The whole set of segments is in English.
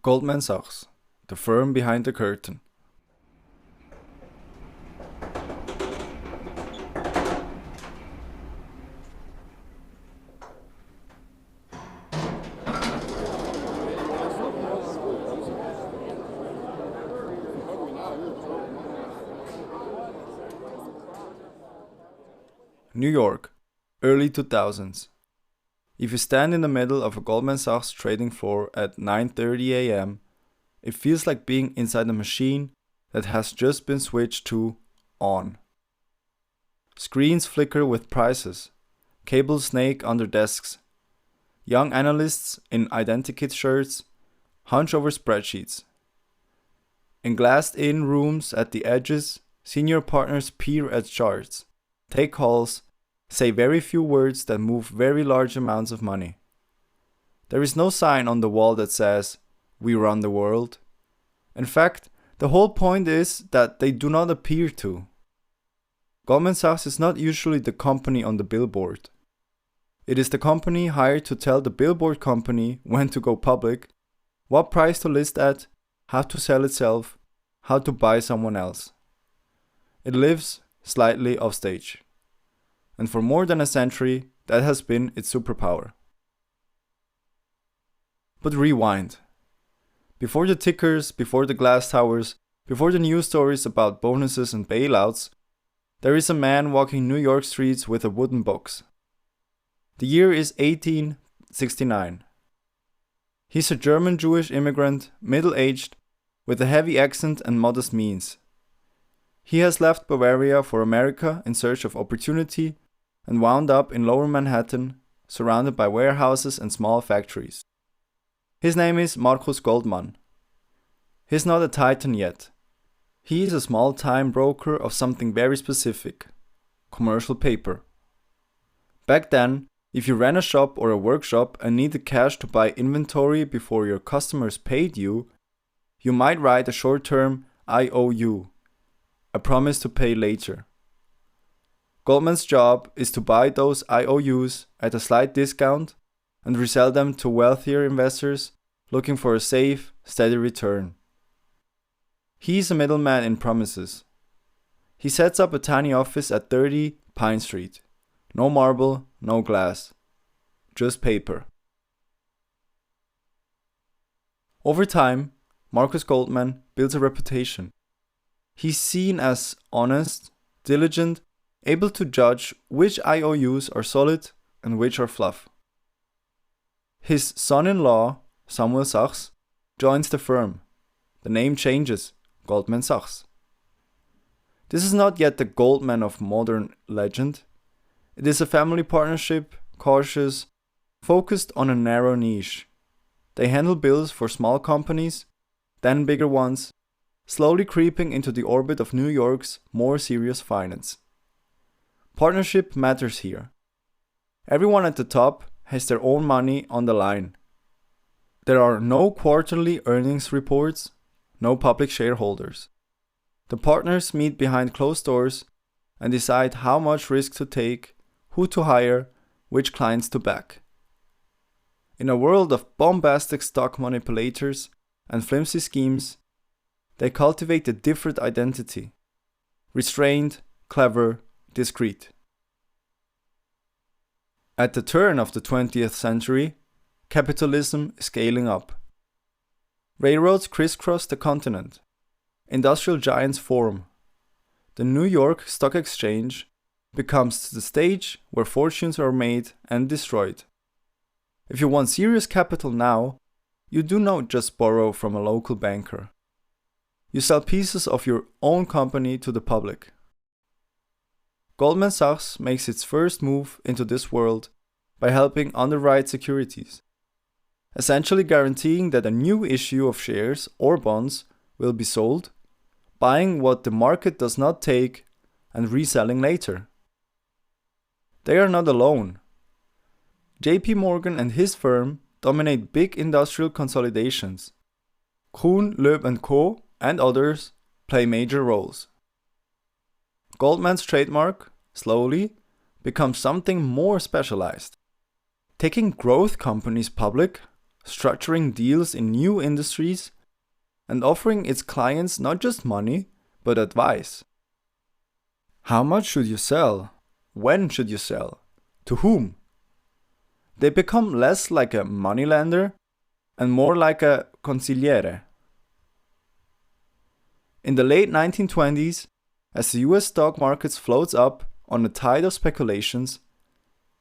Goldman Sachs, the firm behind the curtain. New York, early 2000s. If you stand in the middle of a Goldman Sachs trading floor at 9:30 a.m., it feels like being inside a machine that has just been switched to on. Screens flicker with prices, cables snake under desks. Young analysts in identikit shirts hunch over spreadsheets. In glassed-in rooms at the edges, senior partners peer at charts, take calls, say very few words that move very large amounts of money. There is no sign on the wall that says, "We run the world." In fact, the whole point is that they do not appear to. Goldman Sachs is not usually the company on the billboard. It is the company hired to tell the billboard company when to go public, what price to list at, how to sell itself, how to buy someone else. It lives slightly offstage. And for more than a century, that has been its superpower. But rewind. Before the tickers, before the glass towers, before the news stories about bonuses and bailouts, there is a man walking New York streets with a wooden box. The year is 1869. He's a German Jewish immigrant, middle-aged, with a heavy accent and modest means. He has left Bavaria for America in search of opportunity and wound up in Lower Manhattan, surrounded by warehouses and small factories. His name is Markus Goldman. He's not a titan yet. He is a small-time broker of something very specific: commercial paper. Back then, if you ran a shop or a workshop and needed cash to buy inventory before your customers paid you, you might write a short-term IOU, a promise to pay later. Goldman's job is to buy those IOUs at a slight discount and resell them to wealthier investors looking for a safe, steady return. He's a middleman in promises. He sets up a tiny office at 30 Pine Street. No marble, no glass. Just paper. Over time, Markus Goldman builds a reputation. He's seen as honest, diligent, able to judge which IOUs are solid and which are fluff. His son-in-law, Samuel Sachs, joins the firm. The name changes, Goldman Sachs. This is not yet the Goldman of modern legend. It is a family partnership, cautious, focused on a narrow niche. They handle bills for small companies, then bigger ones, slowly creeping into the orbit of New York's more serious finance. Partnership matters here. Everyone at the top has their own money on the line. There are no quarterly earnings reports, no public shareholders. The partners meet behind closed doors and decide how much risk to take, who to hire, which clients to back. In a world of bombastic stock manipulators and flimsy schemes, they cultivate a different identity: restrained, clever, discreet. At the turn of the 20th century, capitalism is scaling up. Railroads crisscross the continent. Industrial giants form. The New York Stock Exchange becomes the stage where fortunes are made and destroyed. If you want serious capital now, you do not just borrow from a local banker. You sell pieces of your own company to the public. Goldman Sachs makes its first move into this world by helping underwrite securities, essentially guaranteeing that a new issue of shares or bonds will be sold, buying what the market does not take and reselling later. They are not alone. JP Morgan and his firm dominate big industrial consolidations. Kuhn, Loeb & Co. and others play major roles. Goldman's trademark, slowly, becomes something more specialized. Taking growth companies public, structuring deals in new industries, and offering its clients not just money, but advice. How much should you sell? When should you sell? To whom? They become less like a moneylender and more like a consigliere. In the late 1920s, as the US stock markets floats up on a tide of speculations,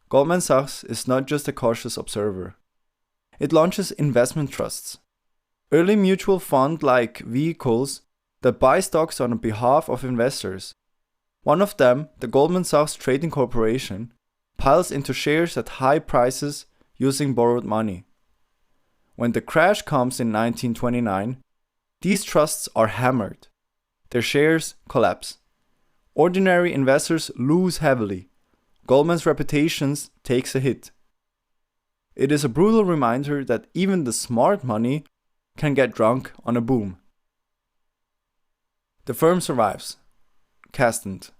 Goldman Sachs is not just a cautious observer. It launches investment trusts, early mutual fund-like vehicles that buy stocks on behalf of investors. One of them, the Goldman Sachs Trading Corporation, piles into shares at high prices using borrowed money. When the crash comes in 1929, these trusts are hammered. Their shares collapse. Ordinary investors lose heavily. Goldman's reputation takes a hit. It is a brutal reminder that even the smart money can get drunk on a boom. The firm survives. Castent.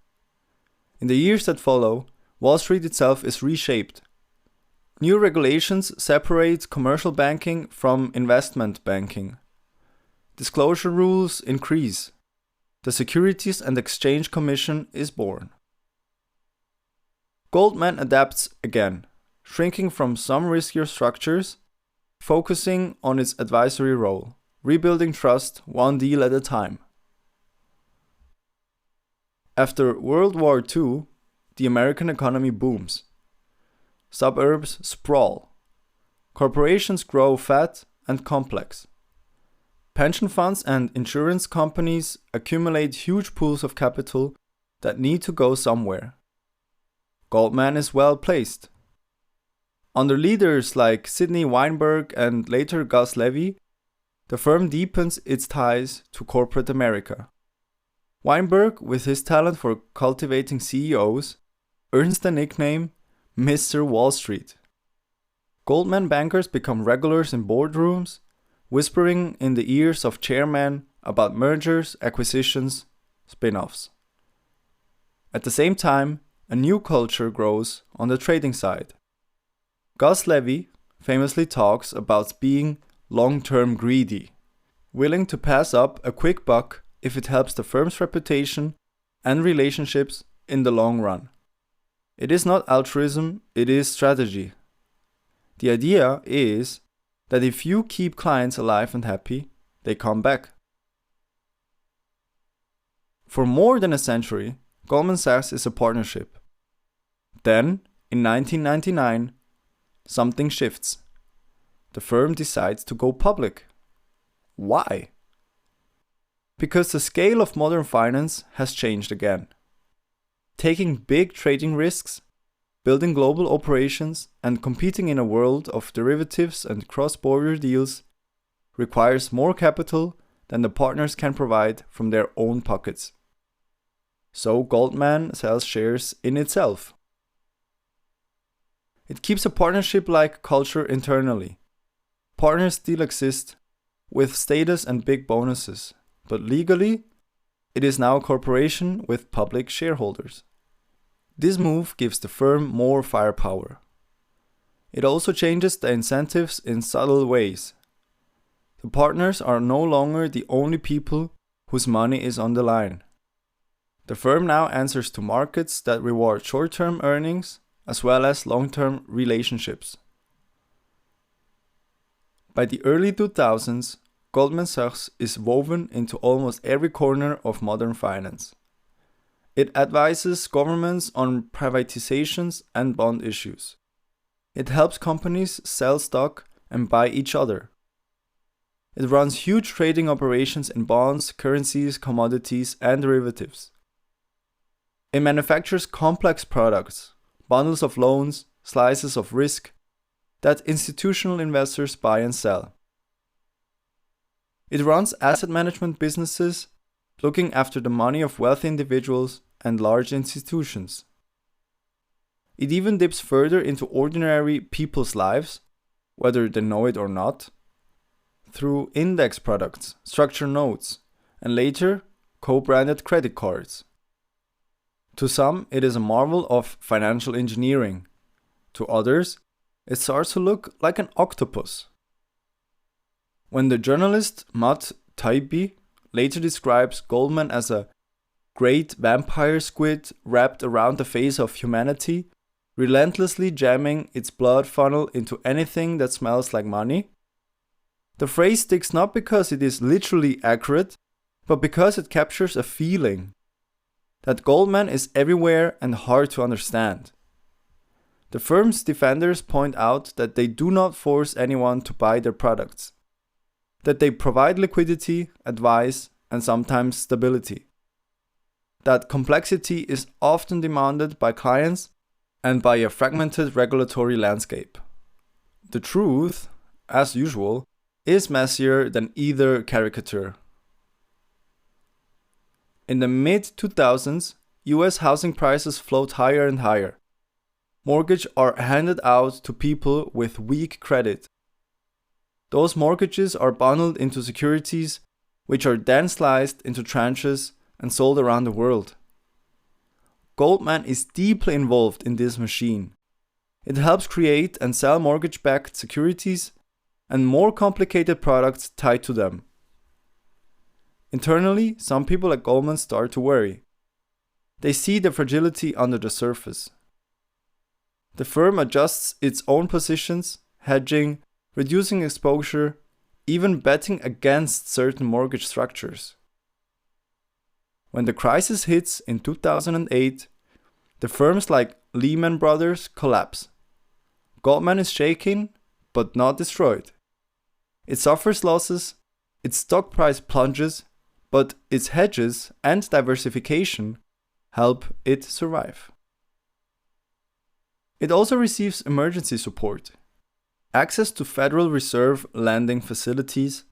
In the years that follow, Wall Street itself is reshaped. New regulations separate commercial banking from investment banking. Disclosure rules increase. The Securities and Exchange Commission is born. Goldman adapts again, shrinking from some riskier structures, focusing on its advisory role, rebuilding trust one deal at a time. After World War II, the American economy booms. Suburbs sprawl. Corporations grow fat and complex. Pension funds and insurance companies accumulate huge pools of capital that need to go somewhere. Goldman is well placed. Under leaders like Sidney Weinberg and later Gus Levy, the firm deepens its ties to corporate America. Weinberg, with his talent for cultivating CEOs, earns the nickname Mr. Wall Street. Goldman bankers become regulars in boardrooms, whispering in the ears of chairmen about mergers, acquisitions, spin-offs. At the same time, a new culture grows on the trading side. Gus Levy famously talks about being long-term greedy, willing to pass up a quick buck if it helps the firm's reputation and relationships in the long run. It is not altruism, it is strategy. The idea is that if you keep clients alive and happy, they come back. For more than a century, Goldman Sachs is a partnership. Then, in 1999, something shifts. The firm decides to go public. Why? Because the scale of modern finance has changed again. Taking big trading risks, building global operations, and competing in a world of derivatives and cross-border deals requires more capital than the partners can provide from their own pockets. So Goldman sells shares in itself. It keeps a partnership-like culture internally. Partners still exist, with status and big bonuses, but legally, it is now a corporation with public shareholders. This move gives the firm more firepower. It also changes the incentives in subtle ways. The partners are no longer the only people whose money is on the line. The firm now answers to markets that reward short-term earnings as well as long-term relationships. By the early 2000s, Goldman Sachs is woven into almost every corner of modern finance. It advises governments on privatizations and bond issues. It helps companies sell stock and buy each other. It runs huge trading operations in bonds, currencies, commodities, and derivatives. It manufactures complex products, bundles of loans, slices of risk that institutional investors buy and sell. It runs asset management businesses, looking after the money of wealthy individuals and large institutions. It even dips further into ordinary people's lives, whether they know it or not, through index products, structured notes, and later co-branded credit cards. To some, it is a marvel of financial engineering. To others, it starts to look like an octopus. When the journalist Matt Taibbi later describes Goldman as a great vampire squid wrapped around the face of humanity, relentlessly jamming its blood funnel into anything that smells like money, the phrase sticks not because it is literally accurate, but because it captures a feeling that Goldman is everywhere and hard to understand. The firm's defenders point out that they do not force anyone to buy their products, that they provide liquidity, advice, and sometimes stability, that complexity is often demanded by clients and by a fragmented regulatory landscape. The truth, as usual, is messier than either caricature. In the mid-2000s, US housing prices float higher and higher. Mortgages are handed out to people with weak credit. Those mortgages are bundled into securities, which are then sliced into tranches and sold around the world. Goldman is deeply involved in this machine. It helps create and sell mortgage-backed securities and more complicated products tied to them. Internally, some people at Goldman start to worry. They see the fragility under the surface. The firm adjusts its own positions, hedging, reducing exposure, even betting against certain mortgage structures. When the crisis hits in 2008, the firms like Lehman Brothers collapse. Goldman is shaken, but not destroyed. It suffers losses, its stock price plunges, but its hedges and diversification help it survive. It also receives emergency support, access to Federal Reserve lending facilities,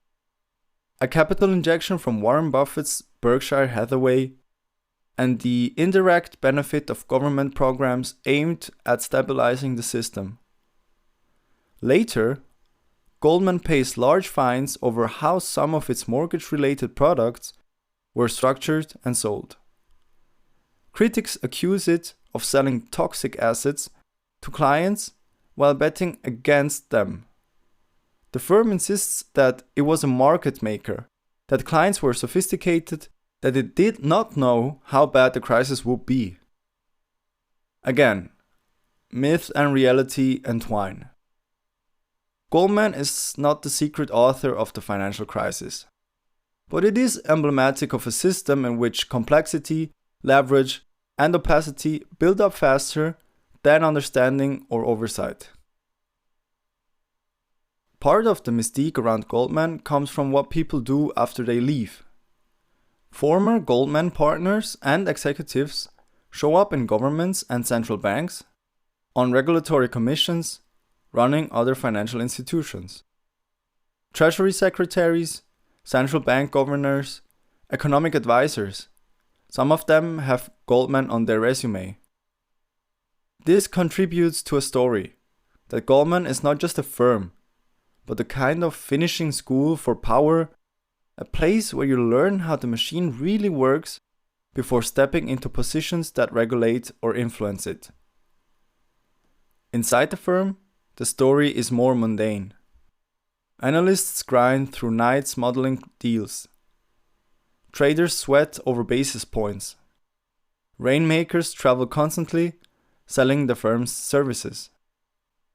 a capital injection from Warren Buffett's Berkshire Hathaway, and the indirect benefit of government programs aimed at stabilizing the system. Later, Goldman pays large fines over how some of its mortgage-related products were structured and sold. Critics accuse it of selling toxic assets to clients while betting against them. The firm insists that it was a market maker, that clients were sophisticated, that it did not know how bad the crisis would be. Again, myth and reality entwine. Goldman is not the secret author of the financial crisis, but it is emblematic of a system in which complexity, leverage, and opacity build up faster than understanding or oversight. Part of the mystique around Goldman comes from what people do after they leave. Former Goldman partners and executives show up in governments and central banks, on regulatory commissions, running other financial institutions. Treasury secretaries, central bank governors, economic advisors, some of them have Goldman on their resume. This contributes to a story that Goldman is not just a firm, but a kind of finishing school for power, a place where you learn how the machine really works before stepping into positions that regulate or influence it. Inside the firm, the story is more mundane. Analysts grind through nights modeling deals. Traders sweat over basis points. Rainmakers travel constantly, selling the firm's services.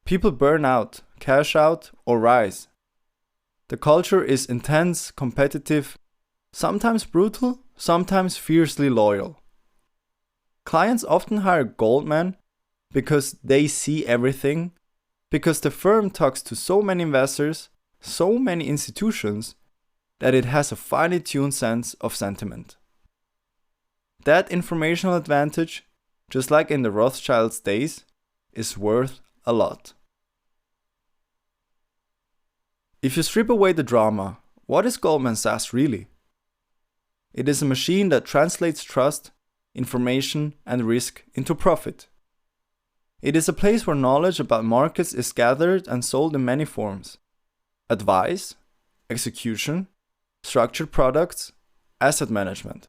People burn out, cash out, or rise. The culture is intense, competitive, sometimes brutal, sometimes fiercely loyal. Clients often hire Goldman because they see everything, because the firm talks to so many investors, so many institutions, that it has a finely tuned sense of sentiment. That informational advantage, just like in the Rothschilds' days, is worth a lot. If you strip away the drama, what is Goldman Sachs really? It is a machine that translates trust, information, and risk into profit. It is a place where knowledge about markets is gathered and sold in many forms: advice, execution, structured products, asset management.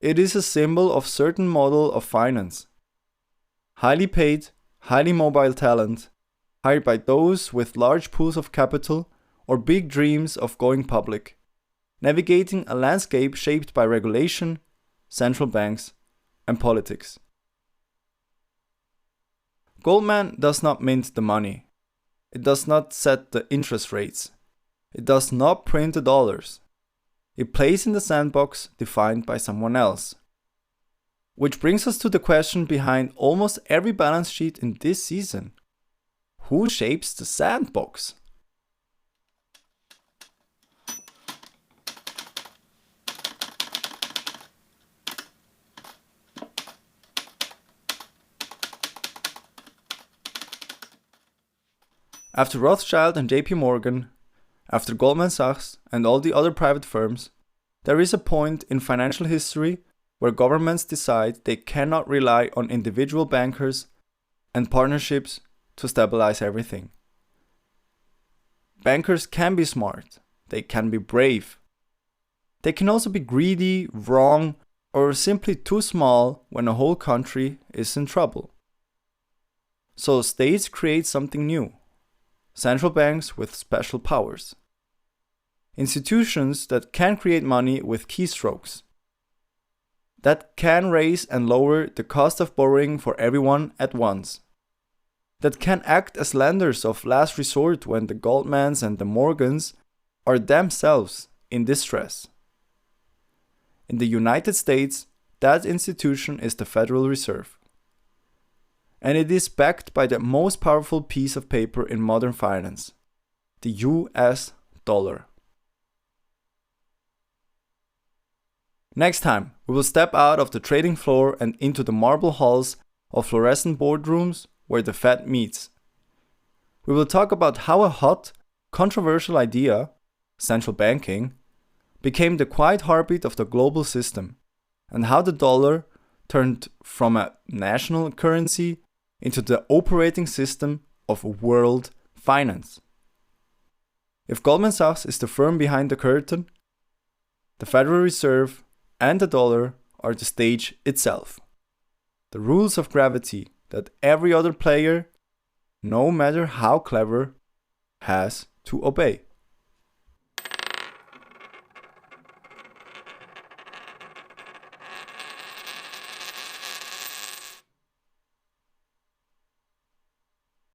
It is a symbol of certain model of finance. Highly paid, highly mobile talent, hired by those with large pools of capital or big dreams of going public, navigating a landscape shaped by regulation, central banks, and politics. Goldman does not mint the money. It does not set the interest rates. It does not print the dollars. It plays in the sandbox defined by someone else. Which brings us to the question behind almost every balance sheet in this season. Who shapes the sandbox? After Rothschild and JP Morgan, after Goldman Sachs and all the other private firms, there is a point in financial history where governments decide they cannot rely on individual bankers and partnerships to stabilize everything. Bankers can be smart, they can be brave. They can also be greedy, wrong, or simply too small when a whole country is in trouble. So states create something new. Central banks with special powers. Institutions that can create money with keystrokes. That can raise and lower the cost of borrowing for everyone at once. That can act as lenders of last resort when the Goldmans and the Morgans are themselves in distress. In the United States, that institution is the Federal Reserve. And it is backed by the most powerful piece of paper in modern finance, the US dollar. Next time, we will step out of the trading floor and into the marble halls of fluorescent boardrooms where the Fed meets. We will talk about how a hot, controversial idea, central banking, became the quiet heartbeat of the global system, and how the dollar turned from a national currency into the operating system of world finance. If Goldman Sachs is the firm behind the curtain, the Federal Reserve and the dollar are the stage itself. The rules of gravity that every other player, no matter how clever, has to obey.